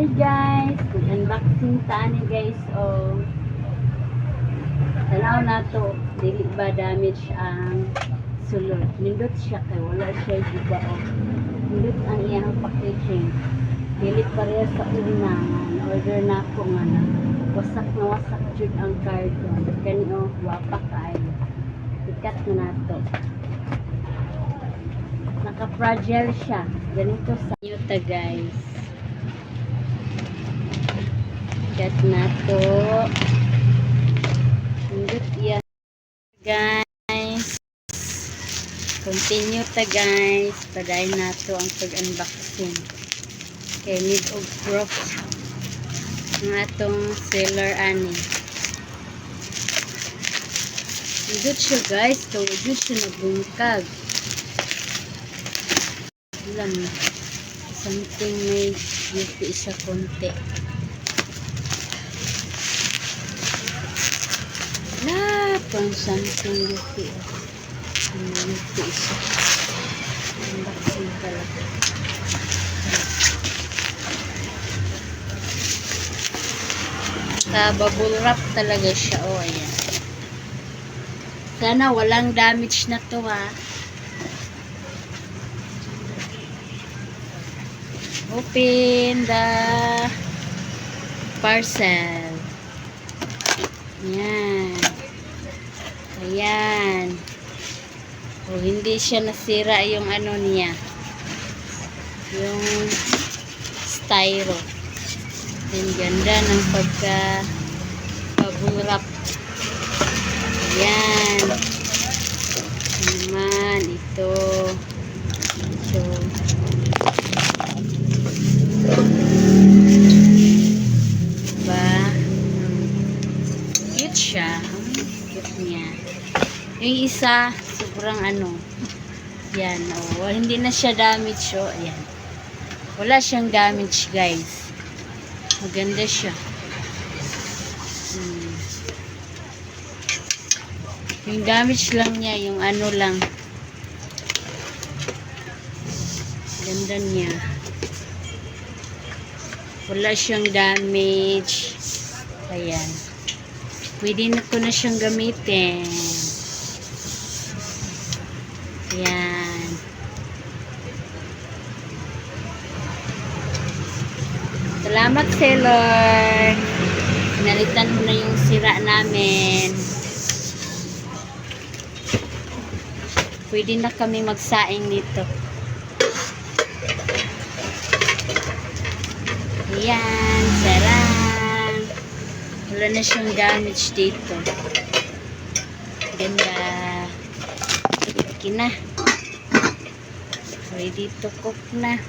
Hi guys, unboxing ta ni guys. Tanaw na to, dili ba damage ang sulod. Nindot siya kay wala siya giba nindot ang iyang packaging. Dili pareha sa una nga order na ako nga na wasak na wasak jud ang carton. Kani wapak kaayo. Ikat na nato. Naka-fragile siya. Ganito sa Toyota guys. Ikat na to. Hindot yan guys. Continue ta guys. Padayon na to ang pag-unboxing. Okay, need of proof ng atong seller ani. Hindot siya guys. Tawag siya nabungkag. Alam mo, something may yupi isa konti. Wala pang something yupi. Yupi isa. Unboxing talaga. Bubble wrap talaga siya. Ayan. Sana walang damage na to ha. Open the parcel. Yan. Ayan. Hindi siya nasira yung ano niya. Yung styro. Ang ganda ng bubble wrap. Ayan. Naman ito. So, cute siya. Cute niya. Yung isa, sobrang yan. Hindi na siya damage. Ayan. Wala siyang damage guys. Maganda siya. Yung damage lang niya, yung lang. Ganda niya. Wala siyang damage. Ayan. Pwede na ko na siyang gamitin. Ayan. Salamat seller. Pinalitan mo na yung sira namin. Pwede na kami magsaing dito. Ayan. Sarang. Wala na siyang damage dito. Ganda. Okay na. Ready to cook na.